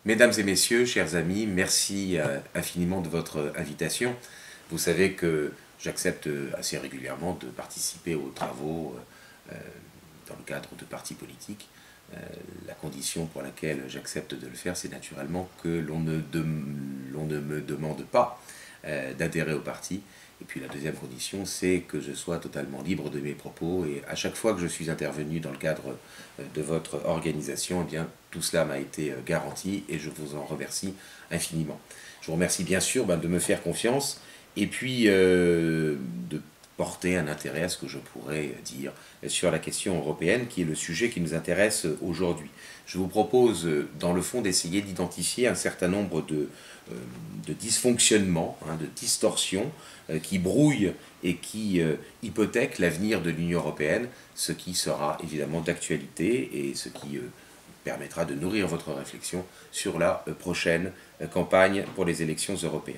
Mesdames et messieurs, chers amis, merci infiniment de votre invitation. Vous savez que j'accepte assez régulièrement de participer aux travaux dans le cadre de partis politiques. La condition pour laquelle j'accepte de le faire, c'est naturellement que l'on ne me demande pas d'adhérer au parti. Et puis la deuxième condition, c'est que je sois totalement libre de mes propos. Et à chaque fois que je suis intervenu dans le cadre de votre organisation, eh bien, tout cela m'a été garanti et je vous en remercie infiniment. Je vous remercie bien sûr de me faire confiance et puis de porter un intérêt à ce que je pourrais dire sur la question européenne, qui est le sujet qui nous intéresse aujourd'hui. Je vous propose, dans le fond, d'essayer d'identifier un certain nombre de dysfonctionnements, de distorsions qui brouillent et qui hypothèquent l'avenir de l'Union européenne, ce qui sera évidemment d'actualité et ce qui permettra de nourrir votre réflexion sur la prochaine campagne pour les élections européennes.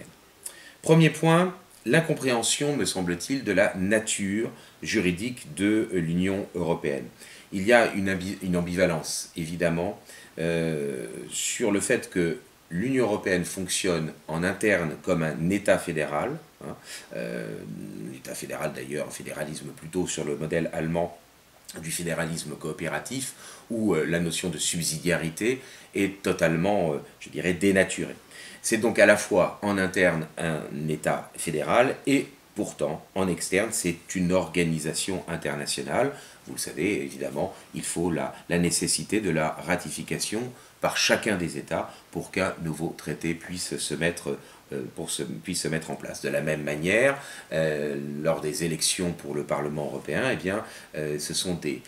Premier point, l'incompréhension, me semble-t-il, de la nature juridique de l'Union européenne. Il y a une ambivalence, évidemment, sur le fait que l'Union européenne fonctionne en interne comme un État fédéral, l'État fédéral d'ailleurs, un fédéralisme plutôt sur le modèle allemand du fédéralisme coopératif, où la notion de subsidiarité est totalement, je dirais, dénaturée. C'est donc à la fois en interne un État fédéral et pourtant en externe c'est une organisation internationale. Vous le savez évidemment, il faut la nécessité de la ratification par chacun des États pour qu'un nouveau traité puisse se mettre en place. De la même manière, lors des élections pour le Parlement européen, eh bien, ce sont des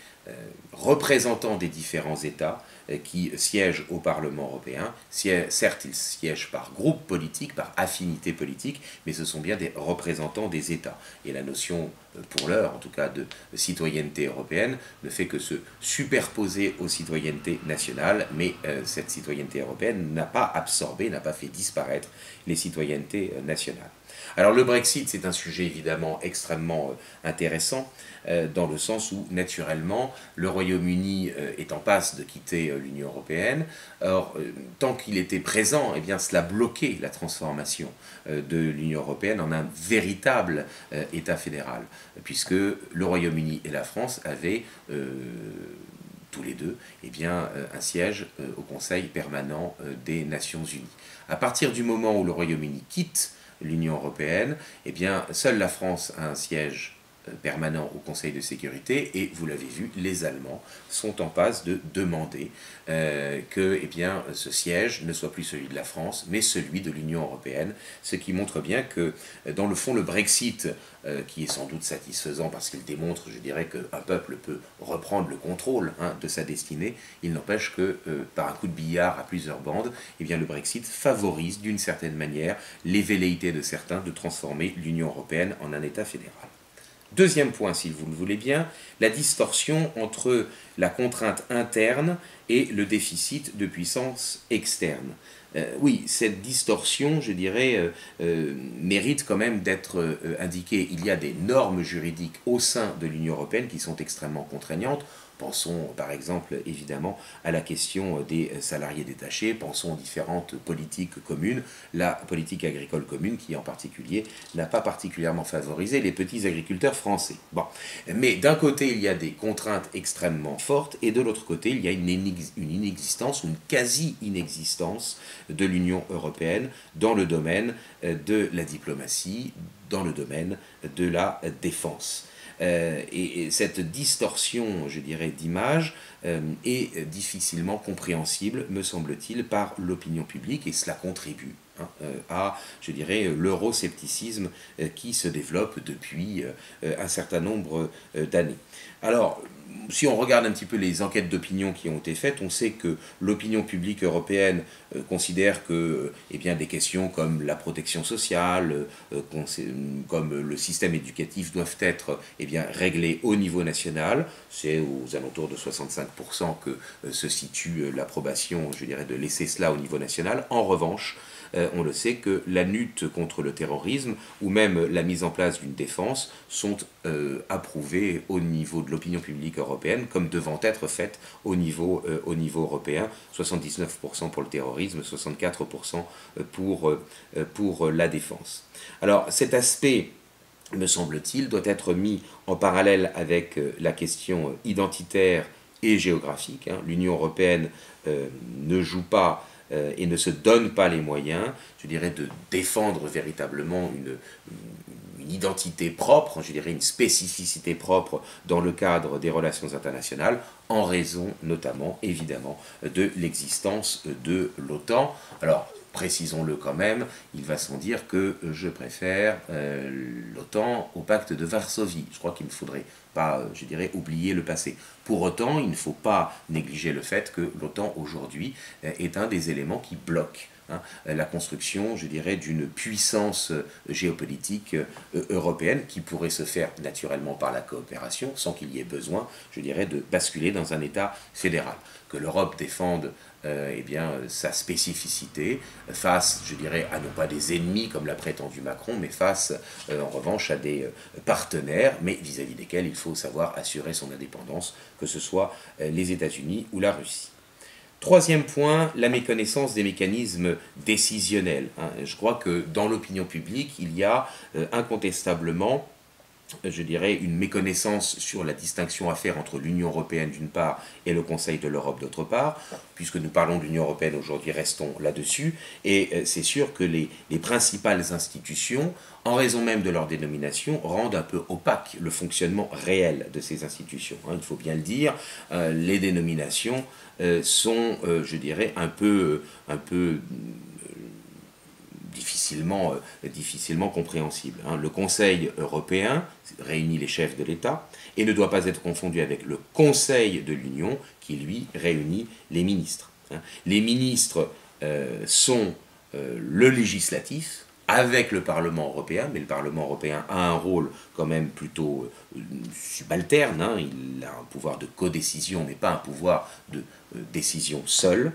représentants des différents États qui siègent au Parlement européen. Certes, ils siègent par groupe politique, par affinité politique, mais ce sont bien des représentants des États. Et la notion, pour l'heure en tout cas, de citoyenneté européenne ne fait que se superposer aux citoyennetés nationales, mais cette citoyenneté européenne n'a pas absorbé, n'a pas fait disparaître les citoyennetés nationales. Alors le Brexit, c'est un sujet évidemment extrêmement intéressant, dans le sens où, naturellement, le Royaume-Uni est en passe de quitter l'Union européenne. Or, tant qu'il était présent, eh bien, cela bloquait la transformation de l'Union européenne en un véritable État fédéral, puisque le Royaume-Uni et la France avaient tous les deux eh bien, un siège au Conseil permanent des Nations Unies. À partir du moment où le Royaume-Uni quitte l'Union européenne, eh bien, seule la France a un siège permanent au Conseil de sécurité et, vous l'avez vu, les Allemands sont en passe de demander que eh bien, ce siège ne soit plus celui de la France, mais celui de l'Union européenne, ce qui montre bien que, dans le fond, le Brexit, qui est sans doute satisfaisant parce qu'il démontre, je dirais, qu'un peuple peut reprendre le contrôle de sa destinée, il n'empêche que, par un coup de billard à plusieurs bandes, eh bien, le Brexit favorise d'une certaine manière les velléités de certains de transformer l'Union européenne en un État fédéral. Deuxième point, si vous le voulez bien, la distorsion entre la contrainte interne et le déficit de puissance externe. Oui, cette distorsion, je dirais, mérite quand même d'être indiquée. Il y a des normes juridiques au sein de l'Union européenne qui sont extrêmement contraignantes. Pensons par exemple évidemment à la question des salariés détachés, pensons aux différentes politiques communes, la politique agricole commune qui en particulier n'a pas particulièrement favorisé les petits agriculteurs français. Bon. Mais d'un côté il y a des contraintes extrêmement fortes et de l'autre côté il y a une inexistence ou une quasi-inexistence de l'Union européenne dans le domaine de la diplomatie, dans le domaine de la défense. Et cette distorsion, je dirais, d'image est difficilement compréhensible, me semble-t-il, par l'opinion publique, et cela contribue à, je dirais, l'euroscepticisme qui se développe depuis un certain nombre d'années. Alors, si on regarde un petit peu les enquêtes d'opinion qui ont été faites, on sait que l'opinion publique européenne considère que eh bien, des questions comme la protection sociale, comme le système éducatif doivent être eh bien, réglées au niveau national. C'est aux alentours de 65% que se situe l'approbation, je dirais, de laisser cela au niveau national. En revanche, on le sait que la lutte contre le terrorisme ou même la mise en place d'une défense sont approuvée au niveau de l'opinion publique européenne comme devant être faite au niveau européen. 79% pour le terrorisme, 64% pour la défense. Alors cet aspect, me semble-t-il, doit être mis en parallèle avec la question identitaire et géographique. L'Union européenne ne joue pas et ne se donne pas les moyens, je dirais, de défendre véritablement une identité propre, je dirais une spécificité propre dans le cadre des relations internationales, en raison notamment, évidemment, de l'existence de l'OTAN. Alors, précisons-le quand même, il va sans dire que je préfère l'OTAN au pacte de Varsovie. Je crois qu'il ne faudrait pas, je dirais, oublier le passé. Pour autant, il ne faut pas négliger le fait que l'OTAN aujourd'hui est un des éléments qui bloquent la construction, je dirais, d'une puissance géopolitique européenne qui pourrait se faire naturellement par la coopération, sans qu'il y ait besoin, je dirais, de basculer dans un État fédéral. Que l'Europe défende eh bien, sa spécificité face, je dirais, à non pas des ennemis comme l'a prétendu Macron, mais face en revanche à des partenaires, mais vis-à-vis desquels il faut savoir assurer son indépendance, que ce soit les États-Unis ou la Russie. Troisième point, la méconnaissance des mécanismes décisionnels. Je crois que dans l'opinion publique, il y a incontestablement, je dirais, une méconnaissance sur la distinction à faire entre l'Union européenne d'une part et le Conseil de l'Europe d'autre part. Puisque nous parlons de l'Union européenne aujourd'hui, restons là-dessus. Et c'est sûr que les principales institutions, en raison même de leur dénomination, rendent un peu opaque le fonctionnement réel de ces institutions. Il faut bien le dire, les dénominations sont, je dirais, un peu difficilement compréhensibles. Le Conseil européen réunit les chefs de l'État et ne doit pas être confondu avec le Conseil de l'Union qui, lui, réunit les ministres. Les ministres sont le législatif avec le Parlement européen, mais le Parlement européen a un rôle quand même plutôt subalterne. Il a un pouvoir de codécision, mais pas un pouvoir de décision seul.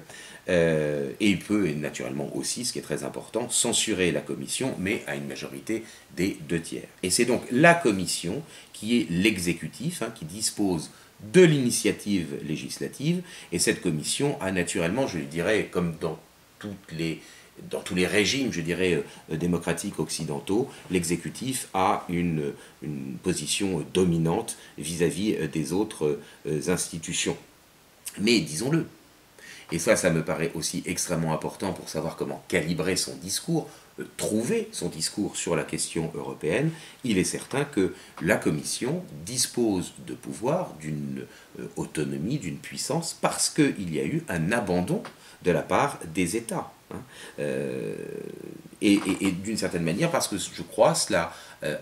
Et il peut, et naturellement aussi, ce qui est très important, censurer la Commission, mais à une majorité des 2/3. Et c'est donc la Commission qui est l'exécutif, qui dispose de l'initiative législative, et cette Commission a naturellement, je dirais, comme dans tous les régimes, je dirais, démocratiques occidentaux, l'exécutif a une position dominante vis-à-vis des autres institutions. Mais disons-le, et ça me paraît aussi extrêmement important pour savoir comment calibrer son discours, trouver son discours sur la question européenne, il est certain que la Commission dispose de pouvoir, d'une autonomie, d'une puissance, parce qu'il y a eu un abandon de la part des États. Et d'une certaine manière, parce que je crois cela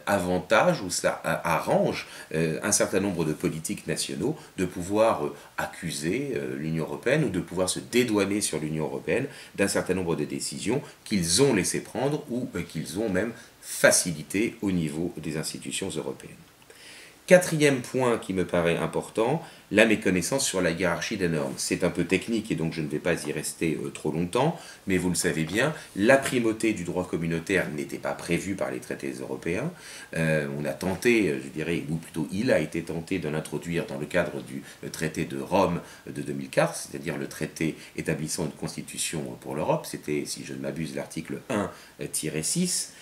avantage ou cela arrange un certain nombre de politiques nationaux de pouvoir accuser l'Union européenne ou de pouvoir se dédouaner sur l'Union européenne d'un certain nombre de décisions qu'ils ont laissé prendre ou qu'ils ont même facilité au niveau des institutions européennes. Quatrième point qui me paraît important, la méconnaissance sur la hiérarchie des normes. C'est un peu technique et donc je ne vais pas y rester trop longtemps, mais vous le savez bien, la primauté du droit communautaire n'était pas prévue par les traités européens. On a tenté, je dirais, ou plutôt il a été tenté de l'introduire dans le cadre du traité de Rome de 2004, c'est-à-dire le traité établissant une constitution pour l'Europe. C'était, si je ne m'abuse, l'article 1-6.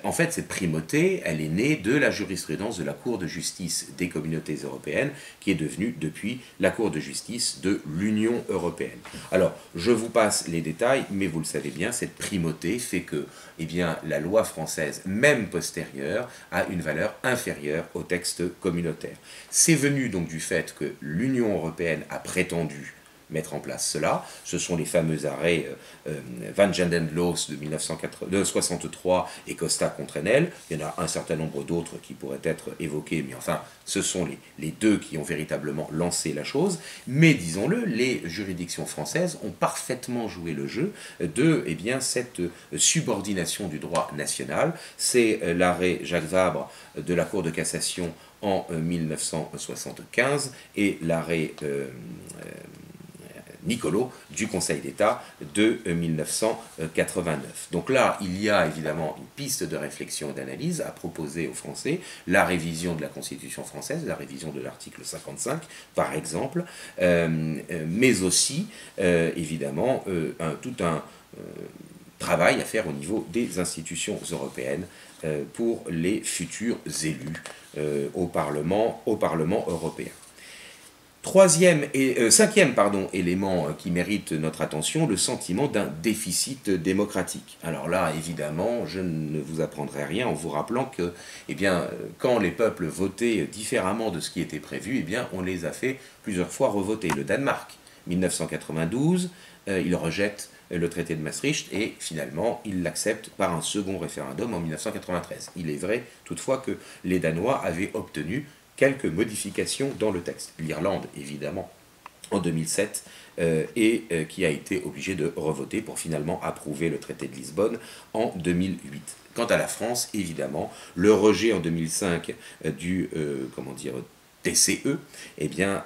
En fait, cette primauté, elle est née de la jurisprudence de la Cour de justice des communautés européennes, qui est devenue depuis la Cour de justice de l'Union européenne. Alors, je vous passe les détails, mais vous le savez bien, cette primauté fait que la loi française, même postérieure, a une valeur inférieure au texte communautaire. C'est venu donc du fait que l'Union européenne a prétendu mettre en place cela. Ce sont les fameux arrêts Van Jandenloos de 1963 et Costa contre Enel. Il y en a un certain nombre d'autres qui pourraient être évoqués, mais enfin, ce sont les deux qui ont véritablement lancé la chose. Mais disons-le, les juridictions françaises ont parfaitement joué le jeu de cette subordination du droit national. C'est l'arrêt Jacques Vabre de la Cour de cassation en 1975 et l'arrêt Nicolo du Conseil d'État de 1989. Donc là, il y a évidemment une piste de réflexion et d'analyse à proposer aux Français, la révision de la Constitution française, la révision de l'article 55 par exemple, mais aussi évidemment tout un travail à faire au niveau des institutions européennes pour les futurs élus au Parlement européen. Cinquième élément qui mérite notre attention, le sentiment d'un déficit démocratique. Alors là, évidemment, je ne vous apprendrai rien en vous rappelant que, quand les peuples votaient différemment de ce qui était prévu, on les a fait plusieurs fois revoter. Le Danemark, 1992, il rejette le traité de Maastricht et finalement il l'accepte par un second référendum en 1993. Il est vrai toutefois que les Danois avaient obtenu quelques modifications dans le texte. L'Irlande, évidemment, en 2007, qui a été obligée de revoter pour finalement approuver le traité de Lisbonne en 2008. Quant à la France, évidemment, le rejet en 2005 du TCE,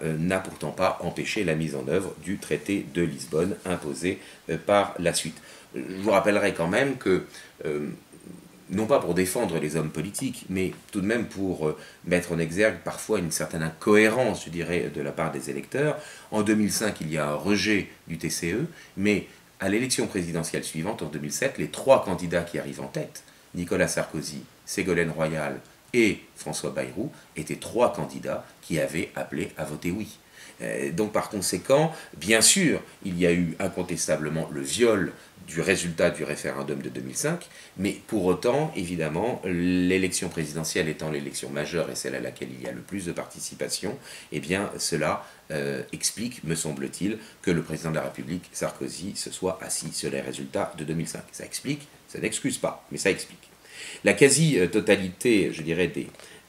n'a pourtant pas empêché la mise en œuvre du traité de Lisbonne imposé par la suite. Je vous rappellerai quand même que non pas pour défendre les hommes politiques, mais tout de même pour mettre en exergue parfois une certaine incohérence, je dirais, de la part des électeurs. En 2005, il y a un rejet du TCE, mais à l'élection présidentielle suivante, en 2007, les trois candidats qui arrivent en tête, Nicolas Sarkozy, Ségolène Royal et François Bayrou, étaient trois candidats qui avaient appelé à voter oui. Donc par conséquent, bien sûr, il y a eu incontestablement le viol du résultat du référendum de 2005, mais pour autant, évidemment, l'élection présidentielle étant l'élection majeure et celle à laquelle il y a le plus de participation, cela explique, me semble-t-il, que le président de la République, Sarkozy, se soit assis sur les résultats de 2005. Ça explique, ça n'excuse pas, mais ça explique. La quasi-totalité, je dirais,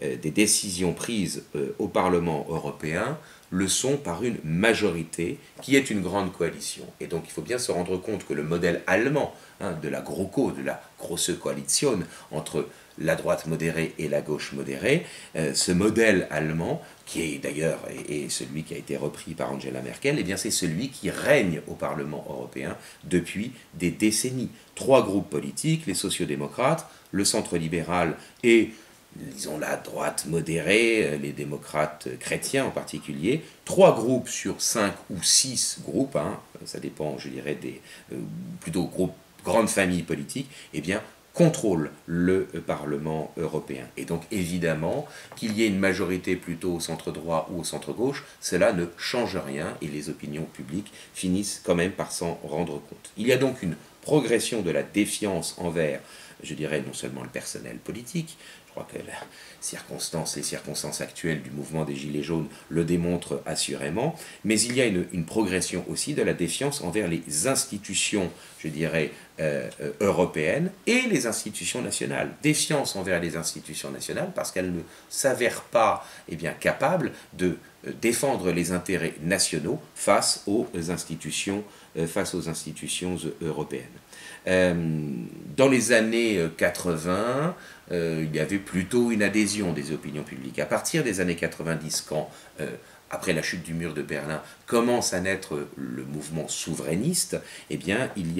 des décisions prises au Parlement européen le sont par une majorité qui est une grande coalition. Et donc il faut bien se rendre compte que le modèle allemand de la GroKo, de la Große Koalition, entre la droite modérée et la gauche modérée, ce modèle allemand, qui est d'ailleurs est celui qui a été repris par Angela Merkel, c'est celui qui règne au Parlement européen depuis des décennies. Trois groupes politiques, les sociodémocrates, le centre libéral et disons la droite modérée, les démocrates chrétiens en particulier, trois groupes sur 5 ou 6 groupes, ça dépend, je dirais, des plutôt groupes, grandes familles politiques, contrôlent le Parlement européen. Et donc évidemment, qu'il y ait une majorité plutôt au centre droit ou au centre gauche, cela ne change rien et les opinions publiques finissent quand même par s'en rendre compte. Il y a donc une progression de la défiance envers, je dirais, non seulement le personnel politique. Je crois que les circonstances actuelles du mouvement des Gilets jaunes le démontrent assurément, mais il y a une progression aussi de la défiance envers les institutions, je dirais, européennes et les institutions nationales. Défiance envers les institutions nationales parce qu'elles ne s'avèrent pas capables de défendre les intérêts nationaux face aux institutions européennes. Dans les années 80, il y avait plutôt une adhésion des opinions publiques. À partir des années 90, quand, après la chute du mur de Berlin, commence à naître le mouvement souverainiste, il y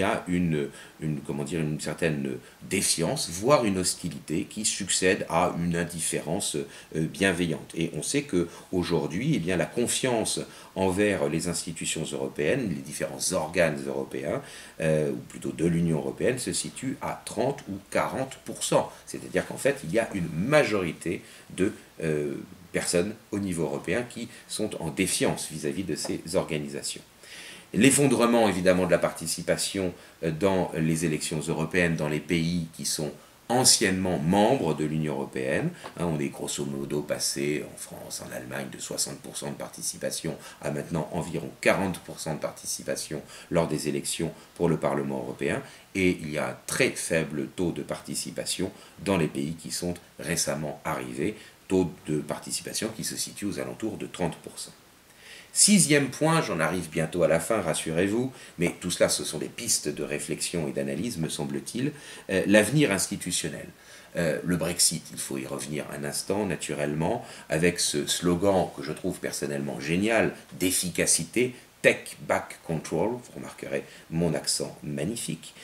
a une certaine défiance, voire une hostilité qui succède à une indifférence bienveillante. Et on sait qu'aujourd'hui, la confiance envers les institutions européennes, les différents organes européens, ou plutôt de l'Union européenne, se situe à 30 ou 40%. C'est-à-dire qu'en fait, il y a une majorité de personnes au niveau européen qui sont en défiance vis-à-vis de ces organisations. L'effondrement évidemment de la participation dans les élections européennes dans les pays qui sont anciennement membres de l'Union européenne. On est grosso modo passé en France, en Allemagne, de 60% de participation à maintenant environ 40% de participation lors des élections pour le Parlement européen. Et il y a un très faible taux de participation dans les pays qui sont récemment arrivés, taux de participation qui se situe aux alentours de 30%. Sixième point, j'en arrive bientôt à la fin, rassurez-vous, mais tout cela, ce sont des pistes de réflexion et d'analyse, me semble-t-il, l'avenir institutionnel. Le Brexit, il faut y revenir un instant, naturellement, avec ce slogan que je trouve personnellement génial, d'efficacité, take back control, vous remarquerez mon accent magnifique,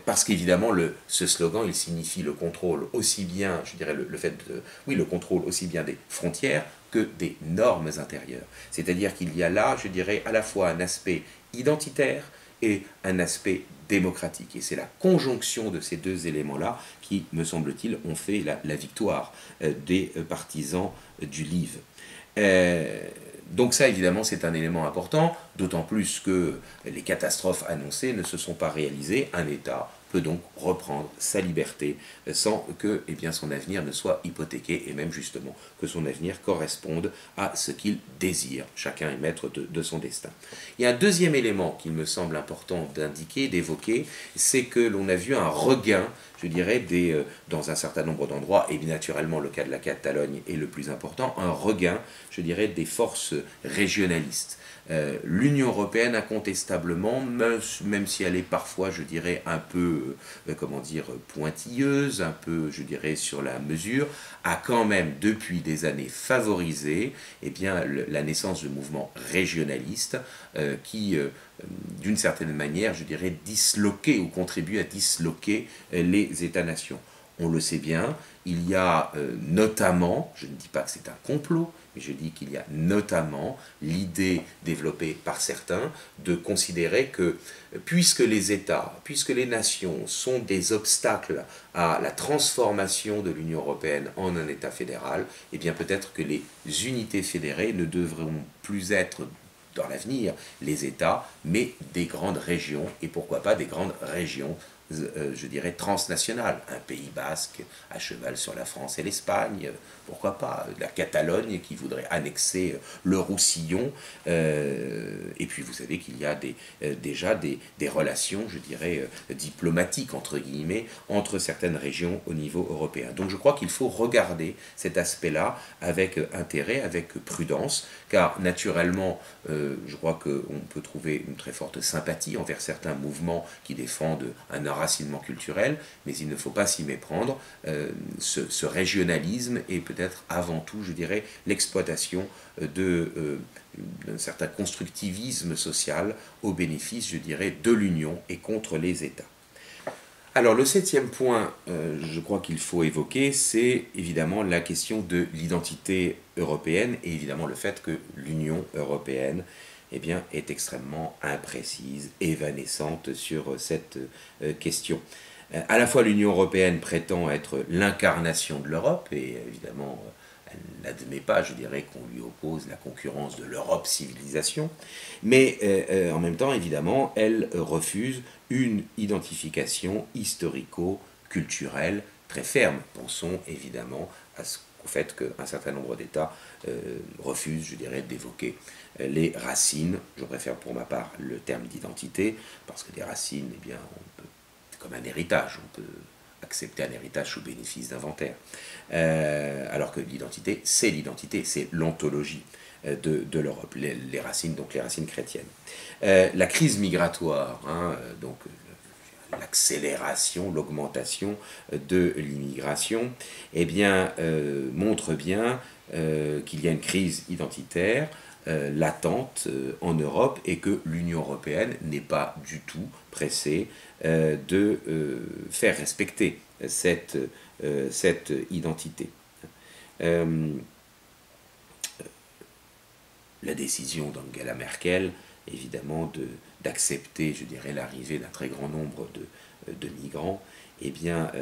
parce qu'évidemment ce slogan il signifie le contrôle aussi bien, je dirais le fait de, oui, le contrôle aussi bien des frontières que des normes intérieures. C'est-à-dire qu'il y a là, je dirais, à la fois un aspect identitaire et un aspect démocratique. Et c'est la conjonction de ces deux éléments-là qui, me semble-t-il, ont fait la victoire des partisans du Leave. Donc ça, évidemment, c'est un élément important, d'autant plus que les catastrophes annoncées ne se sont pas réalisées. Un État peut donc reprendre sa liberté sans que son avenir ne soit hypothéqué et même justement que son avenir corresponde à ce qu'il désire. Chacun est maître de son destin. Il y a un deuxième élément qu'il me semble important d'indiquer, d'évoquer, c'est que l'on a vu un regain, je dirais, dans un certain nombre d'endroits, et naturellement le cas de la Catalogne est le plus important, un regain, je dirais, des forces régionalistes. L'Union européenne, incontestablement, même si elle est parfois, je dirais, un peu, pointilleuse, un peu, je dirais, sur la mesure, a quand même, depuis des années, favorisé la naissance de mouvements régionalistes qui, d'une certaine manière, je dirais, disloquaient ou contribuent à disloquer les États-nations. On le sait bien, il y a notamment, je ne dis pas que c'est un complot, mais je dis qu'il y a notamment l'idée développée par certains de considérer que puisque les États, puisque les nations sont des obstacles à la transformation de l'Union européenne en un État fédéral, eh bien peut-être que les unités fédérées ne devront plus être dans l'avenir les États, mais des grandes régions, et pourquoi pas des grandes régions je dirais, transnationale. Un Pays basque à cheval sur la France et l'Espagne, pourquoi pas, la Catalogne qui voudrait annexer le Roussillon, et puis vous savez qu'il y a déjà des relations, je dirais, diplomatiques, entre guillemets, entre certaines régions au niveau européen. Donc je crois qu'il faut regarder cet aspect-là avec intérêt, avec prudence, car naturellement, je crois qu'on peut trouver une très forte sympathie envers certains mouvements qui défendent un enracinement culturel, mais il ne faut pas s'y méprendre. Ce régionalisme est peut-être avant tout, je dirais, l'exploitation d'un certain constructivisme social au bénéfice, je dirais, de l'Union et contre les États. Alors le septième point, je crois qu'il faut évoquer, c'est évidemment la question de l'identité européenne et évidemment le fait que l'Union européenne est extrêmement imprécise, évanescente sur cette question. À la fois l'Union européenne prétend être l'incarnation de l'Europe et évidemment elle n'admet pas, je dirais, qu'on lui oppose la concurrence de l'Europe civilisation, mais en même temps, évidemment, elle refuse une identification historico-culturelle très ferme. Pensons évidemment au fait qu'un certain nombre d'États refusent, je dirais, d'évoquer les racines. Je préfère pour ma part le terme d'identité, parce que les racines, c'est comme un héritage, on peut accepter un héritage sous bénéfice d'inventaire. Alors que l'identité, c'est l'ontologie de l'Europe, les racines, donc les racines chrétiennes. La crise migratoire, donc l'accélération, l'augmentation de l'immigration, montre bien qu'il y a une crise identitaire latente en Europe et que l'Union européenne n'est pas du tout pressée de faire respecter cette identité. La décision d'Angela Merkel, évidemment, d'accepter, je dirais, l'arrivée d'un très grand nombre de migrants,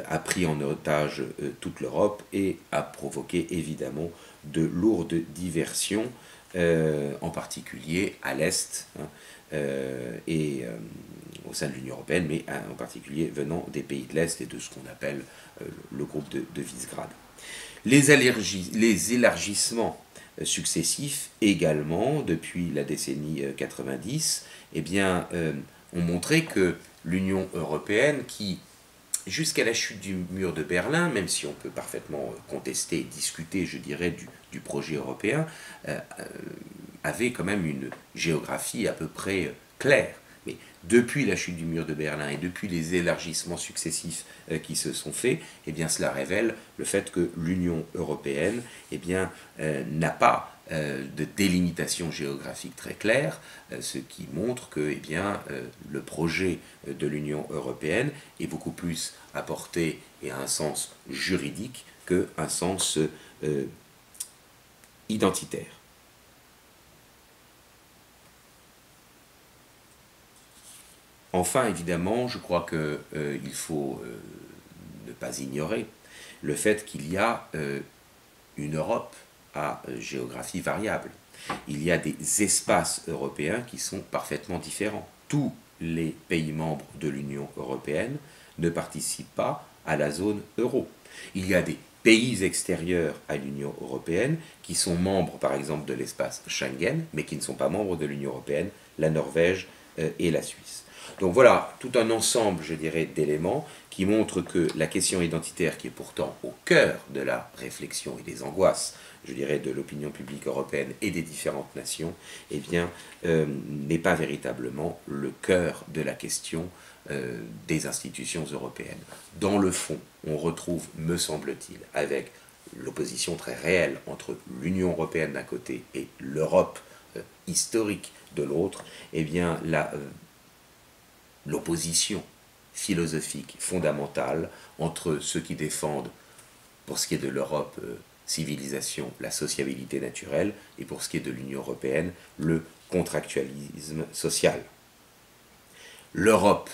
a pris en otage toute l'Europe et a provoqué, évidemment, de lourdes diversions, en particulier à l'Est, et au sein de l'Union européenne, mais en particulier venant des pays de l'Est et de ce qu'on appelle le groupe de Visegrad. Les élargissements successifs également, depuis la décennie 90, ont montré que l'Union européenne, qui, jusqu'à la chute du mur de Berlin, même si on peut parfaitement contester et discuter, je dirais, du projet européen, avait quand même une géographie à peu près claire. Mais depuis la chute du mur de Berlin et depuis les élargissements successifs qui se sont faits, eh bien, cela révèle le fait que l'Union européenne n'a pas de délimitation géographique très claire, ce qui montre que le projet de l'Union européenne est beaucoup plus à portée et à un sens juridique qu'un sens identitaire. Enfin, évidemment, je crois qu'il faut ne pas ignorer le fait qu'il y a une Europe à géographie variable. Il y a des espaces européens qui sont parfaitement différents. Tous les pays membres de l'Union européenne ne participent pas à la zone euro. Il y a des pays extérieurs à l'Union européenne qui sont membres, par exemple, de l'espace Schengen, mais qui ne sont pas membres de l'Union européenne, la Norvège et la Suisse. Donc voilà, tout un ensemble, je dirais, d'éléments qui montrent que la question identitaire, qui est pourtant au cœur de la réflexion et des angoisses, je dirais, de l'opinion publique européenne et des différentes nations, n'est pas véritablement le cœur de la question des institutions européennes. Dans le fond, on retrouve, me semble-t-il, avec l'opposition très réelle entre l'Union européenne d'un côté et l'Europe historique de l'autre, l'opposition philosophique fondamentale entre ceux qui défendent, pour ce qui est de l'Europe, civilisation, la sociabilité naturelle, et pour ce qui est de l'Union européenne, le contractualisme social. L'Europe,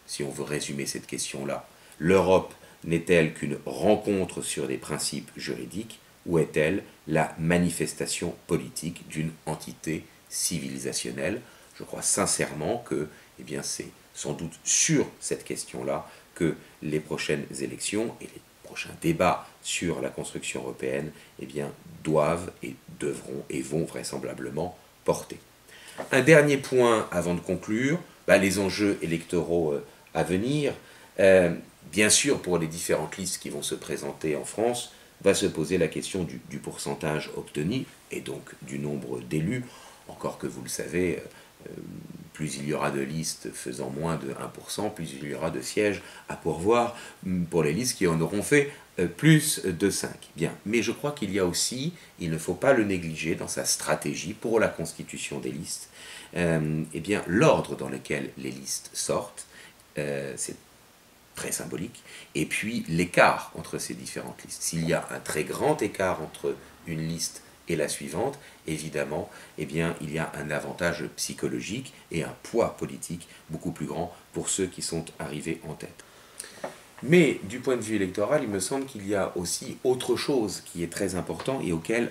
si on veut résumer cette question-là, l'Europe n'est-elle qu'une rencontre sur des principes juridiques, ou est-elle la manifestation politique d'une entité civilisationnelle? Je crois sincèrement que c'est sans doute sur cette question-là que les prochaines élections et les prochains débats sur la construction européenne doivent et devront et vont vraisemblablement porter. Un dernier point avant de conclure, les enjeux électoraux à venir. Bien sûr, pour les différentes listes qui vont se présenter en France, va se poser la question du pourcentage obtenu et donc du nombre d'élus, encore que vous le savez, plus il y aura de listes faisant moins de 1%, plus il y aura de sièges à pourvoir pour les listes qui en auront fait plus de 5. Bien, mais je crois qu'il y a aussi, il ne faut pas le négliger dans sa stratégie pour la constitution des listes, l'ordre dans lequel les listes sortent, c'est très symbolique, et puis l'écart entre ces différentes listes. S'il y a un très grand écart entre une liste et la suivante, évidemment, il y a un avantage psychologique et un poids politique beaucoup plus grand pour ceux qui sont arrivés en tête. Mais du point de vue électoral, il me semble qu'il y a aussi autre chose qui est très important et auquel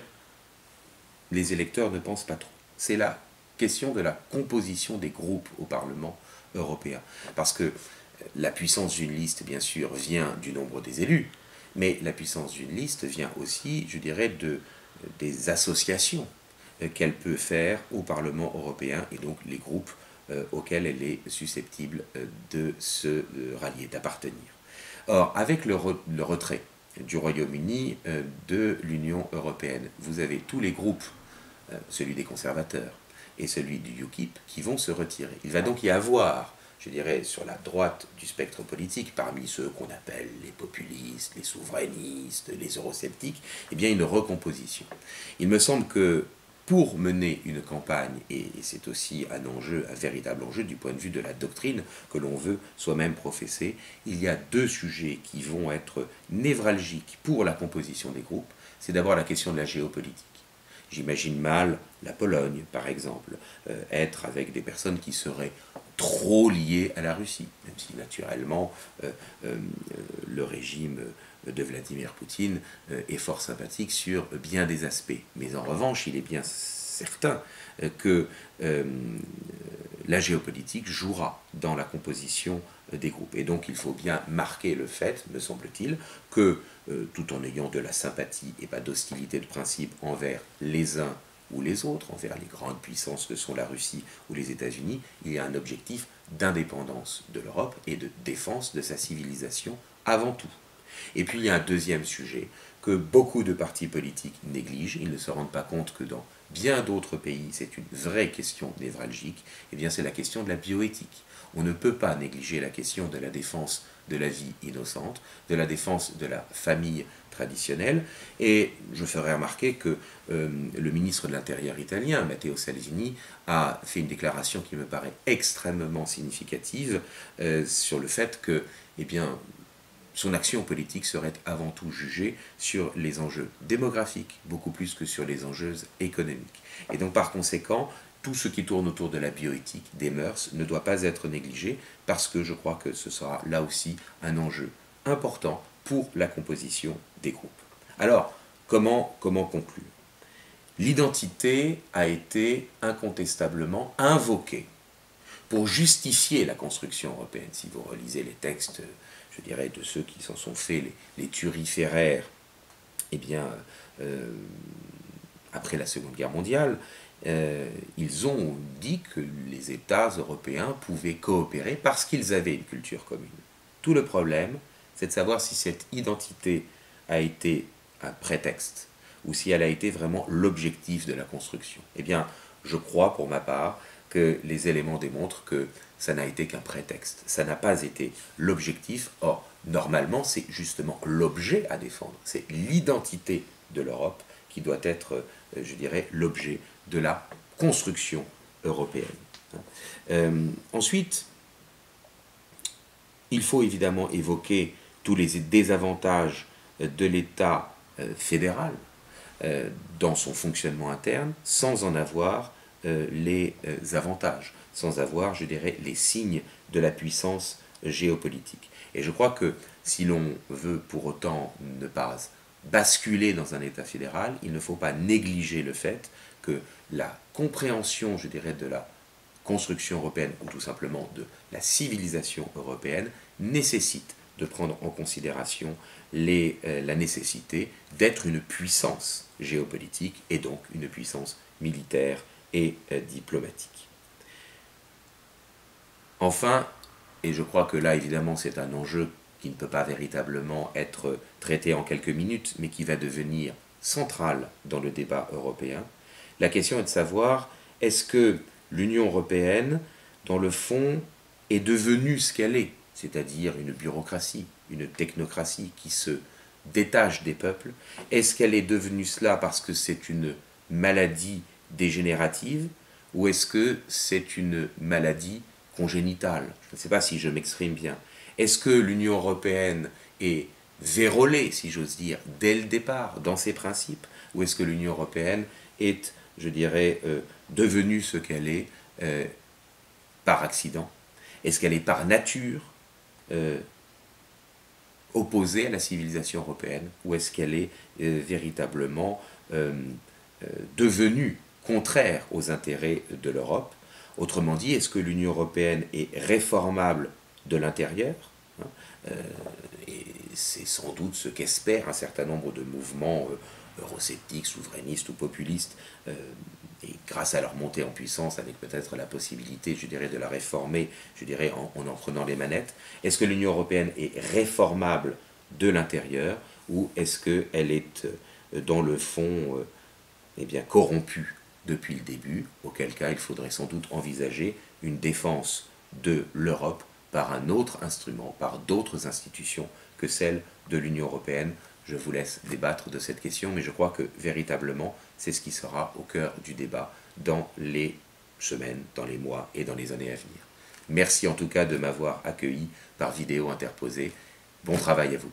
les électeurs ne pensent pas trop. C'est la question de la composition des groupes au Parlement européen. Parce que la puissance d'une liste, bien sûr, vient du nombre des élus, mais la puissance d'une liste vient aussi, je dirais, des associations qu'elle peut faire au Parlement européen et donc les groupes auxquels elle est susceptible de se rallier, d'appartenir. Or, avec le retrait du Royaume-Uni de l'Union européenne, vous avez tous les groupes, celui des conservateurs et celui du UKIP, qui vont se retirer. Il va donc y avoir, je dirais, sur la droite du spectre politique, parmi ceux qu'on appelle les populistes, les souverainistes, les eurosceptiques, une recomposition. Il me semble que pour mener une campagne, et c'est aussi un véritable enjeu du point de vue de la doctrine que l'on veut soi-même professer, il y a deux sujets qui vont être névralgiques pour la composition des groupes. C'est d'abord la question de la géopolitique. J'imagine mal la Pologne, par exemple, être avec des personnes qui seraient trop liées à la Russie, même si naturellement le régime de Vladimir Poutine est fort sympathique sur bien des aspects. Mais en revanche, il est bien certain que la géopolitique jouera dans la composition des groupes. Et donc il faut bien marquer le fait, me semble-t-il, que tout en ayant de la sympathie et pas d'hostilité de principe envers les uns ou les autres, envers les grandes puissances que sont la Russie ou les États-Unis, il y a un objectif d'indépendance de l'Europe et de défense de sa civilisation avant tout. Et puis il y a un deuxième sujet que beaucoup de partis politiques négligent. Ils ne se rendent pas compte que dans bien d'autres pays, c'est une vraie question névralgique, eh bien c'est la question de la bioéthique. On ne peut pas négliger la question de la défense de la vie innocente, de la défense de la famille traditionnelle. Et je ferai remarquer que le ministre de l'Intérieur italien, Matteo Salvini, a fait une déclaration qui me paraît extrêmement significative sur le fait que, eh bien, son action politique serait avant tout jugée sur les enjeux démographiques, beaucoup plus que sur les enjeux économiques. Et donc par conséquent, tout ce qui tourne autour de la bioéthique, des mœurs, ne doit pas être négligé parce que je crois que ce sera là aussi un enjeu important pour la composition des groupes. Alors, comment conclure? L'identité a été incontestablement invoquée pour justifier la construction européenne. Si vous relisez les textes, je dirais, de ceux qui s'en sont faits, les turiféraires, eh bien, après la Seconde Guerre mondiale, ils ont dit que les États européens pouvaient coopérer parce qu'ils avaient une culture commune. Tout le problème, c'est de savoir si cette identité a été un prétexte ou si elle a été vraiment l'objectif de la construction. Eh bien, je crois pour ma part que les éléments démontrent que ça n'a été qu'un prétexte, ça n'a pas été l'objectif. Or, normalement, c'est justement l'objet à défendre, c'est l'identité de l'Europe qui doit être, je dirais, l'objet de la construction européenne. Ensuite, il faut évidemment évoquer tous les désavantages de l'État fédéral dans son fonctionnement interne, sans en avoir les avantages, sans avoir, je dirais, les signes de la puissance géopolitique. Et je crois que si l'on veut pour autant ne pas basculer dans un État fédéral, il ne faut pas négliger le fait que la compréhension, je dirais, de la construction européenne, ou tout simplement de la civilisation européenne, nécessite de prendre en considération la nécessité d'être une puissance géopolitique et donc une puissance militaire et diplomatique. Enfin, et je crois que là évidemment c'est un enjeu qui ne peut pas véritablement être traité en quelques minutes, mais qui va devenir central dans le débat européen, la question est de savoir, est-ce que l'Union européenne, dans le fond, est devenue ce qu'elle est, c'est-à-dire une bureaucratie, une technocratie qui se détache des peuples? Est-ce qu'elle est devenue cela parce que c'est une maladie dégénérative, ou est-ce que c'est une maladie congénitale? Je ne sais pas si je m'exprime bien. Est-ce que l'Union européenne est vérolée, si j'ose dire, dès le départ, dans ses principes, ou est-ce que l'Union européenne est, je dirais, devenue ce qu'elle est par accident? Est-ce qu'elle est par nature opposée à la civilisation européenne, ou est-ce qu'elle est véritablement devenue contraire aux intérêts de l'Europe? Autrement dit, est-ce que l'Union européenne est réformable de l'intérieur? Et c'est sans doute ce qu'espèrent un certain nombre de mouvements eurosceptiques, souverainistes ou populistes, et grâce à leur montée en puissance, avec peut-être la possibilité, je dirais, de la réformer, je dirais, en prenant les manettes. Est-ce que l'Union européenne est réformable de l'intérieur, ou est-ce qu'elle est, dans le fond, eh bien, corrompue depuis le début, auquel cas il faudrait sans doute envisager une défense de l'Europe par un autre instrument, par d'autres institutions que celle de l'Union européenne. Je vous laisse débattre de cette question, mais je crois que véritablement, c'est ce qui sera au cœur du débat dans les semaines, dans les mois et dans les années à venir. Merci en tout cas de m'avoir accueilli par vidéo interposée. Bon travail à vous.